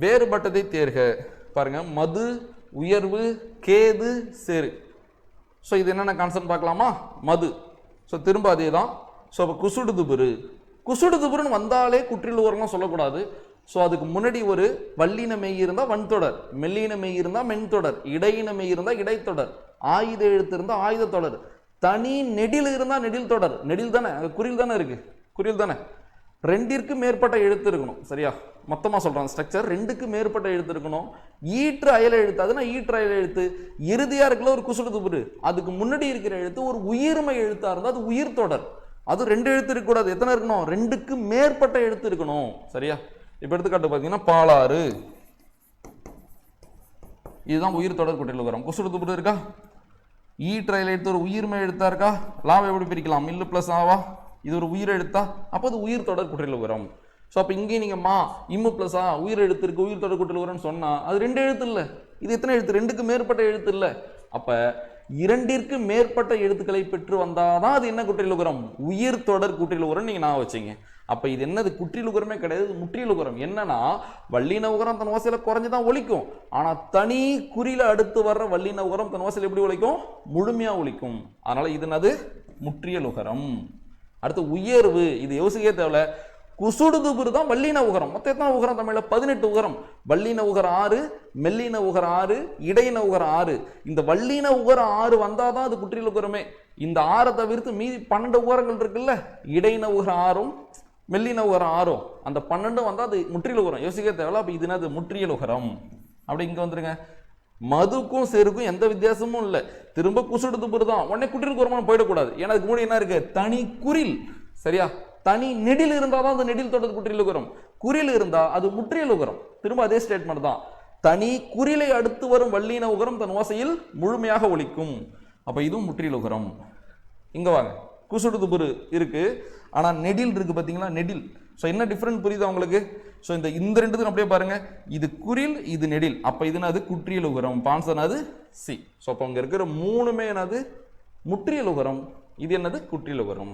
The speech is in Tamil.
வேறுபட்டதை தேர்க. பாருங்க, மது, உயர்வு, கேது, சேரு. ஸோ இது என்னென்ன கான்செப்ட் பார்க்கலாமா? மது. ஸோ திரும்ப அதே தான். ஸோ அப்போ குசுடுதுபுரு, குசுடுதுபுருன்னு வந்தாலே குற்றியல் உகரம்லாம் சொல்லக்கூடாது. ஸோ அதுக்கு முன்னாடி ஒரு வல்லின மெய் இருந்தால் வன்தொடர், மெல்லின மெய் இருந்தால் மென்தொடர், இடையின மெய் இருந்தால் இடைத்தொடர், ஆயுத எழுத்து இருந்தால் ஆயுத தொடர், தனி நெடில் இருந்தால் நெடில் தொடர். நெடில் தானே, குறில் தானே இருக்கு, குறில் தானே. ரெண்டிற்கு மேற்பட்ட எழுத்து இருக்கணும். சரியா? மொத்தமாக சொல்கிறாங்க ஸ்ட்ரக்சர். ரெண்டுக்கு மேற்பட்ட எழுத்து இருக்கணும். ஈற்று அயல் எழுத்து, அதுனா ஈற்று அயல் எழுத்து. இறுதியாக இருக்கல ஒரு குசுடுதுபுரு, அதுக்கு முன்னாடி இருக்கிற எழுத்து ஒரு உயிர்மை எழுத்தாக இருந்தால் அது உயிர் தொடர். அது 2 எழுத்து இருக்கக்கூடாது. எத்தனை இருக்கணும்? 2க்கு மேற்பட்ட எழுத்து இருக்கணும். சரியா? இப்போ எடுத்துக்காட்டு பார்த்தீங்கன்னா பாலாறு, இதுதான் உயிர் தொடர் குற்றியல் உகரம். குசுடுதுபுரு இருக்கா? ஈற்றயல் எழுத்து ஒரு உயிர்மை எழுத்தா இருக்கா? லாவை எப்படி பிரிக்கலாம்? இல்லு பிளஸ் ஆவா, இது ஒரு உயிர் எழுத்தா, அப்போ அது உயிர் தொடர் குற்றியல் உகரம். ஸோ அப்போ இங்கே நீங்கள் மா இம்மு பிளஸ் ஆ உயிர் எழுத்து இருக்கு, உயிர் தொடர் குற்றியல் உகரம்னு சொன்னால் அது 2 எழுத்து இல்லை. இது எத்தனை எழுத்து? 2க்கு மேற்பட்ட எழுத்து இல்லை. அப்போ 2ற்கு மேற்பட்ட எழுத்துக்களை பெற்று வந்தாதான் அது என்ன குற்றியல் உகரம்? உயிர் தொடர் குற்றியல் உகரம். நீங்கள் நான் வச்சிங்க. அப்போ இது என்னது? குற்றியல் உகரமே கிடையாது, முற்றியல் உகரம். என்னன்னா வல்லின உகரம் தன் ஓசையில் குறைஞ்சுதான் ஒலிக்கும். ஆனால் தனி குறியில அடுத்து வர்ற வல்லின உகரம் தன் ஓசையில் எப்படி ஒலிக்கும்? முழுமையாக ஒலிக்கும். அதனால இது என்னது? முற்றியல் உகரம். அடுத்து உயர்வு. இது யோசிக்கவே தேவையில்ல. குசுடுதுபுரு தான் வல்லின உகரம். மொத்தம் எத்தனை உகரம் தமிழ்ல? 18 உகரம். வல்லின உகரம் 6, மெல்லின உகரம் 6, இடையின உகரம் 6. இந்த வல்லின உகரம் 6 வந்தாதான் அது குற்றியல் உகரமே. இந்த 6 தவிர்த்து மீதி 12 உகரங்கள் இருக்குல்ல, இடையின உகரம் 6ம் மெல்லின உகரம் 6ம், அந்த 12 வந்தா அது முற்றியல் உகரம். யோசிக்க தேவையில்ல. அப்ப இது என்னது? முற்றியல் உகரம். அப்படி இங்க வந்துருங்க. மதுக்கும் சேருக்கும் எந்த வித்தியாசமும் இல்லை. திரும்ப குசுடுதுபுரு தான். உடனே குற்றியல் உகரமா போயிடக்கூடாது. ஏன்னா அதுக்கு முன்னாடி என்ன இருக்கு? தனி குறில். சரியா? தனி நெடில் இருந்தால் தான் அந்த நெடில் தொடர் குற்றியல் உகரம். குறில் இருந்தா அது முற்றியல் உகரம். திரும்ப அதே ஸ்டேட்மெண்ட் தான். தனி குறிலை அடுத்து வரும் வல்லின உகரம் தன் ஓசையில் முழுமையாக ஒலிக்கும். அப்ப இதுவும் முற்றியல் உகரம். இங்க வாங்க, குசுடுதுபுரு இருக்கு, ஆனா நெடில் இருக்கு. பாத்தீங்களா? நெடில். ஸோ என்ன டிஃபரெண்ட் புரியுதா உங்களுக்கு? ஸோ இந்த ரெண்டுத்துக்கும் அப்படியே பாருங்க. இது குறில், இது நெடில். அப்ப இது என்னது? குற்றியல் உகரம். பான்சர் அது சி. ஸோ அப்போ அங்க இருக்கிற 3மே என்னது? முற்றியல் உகரம். இது என்னது? குற்றியல் உகரம்.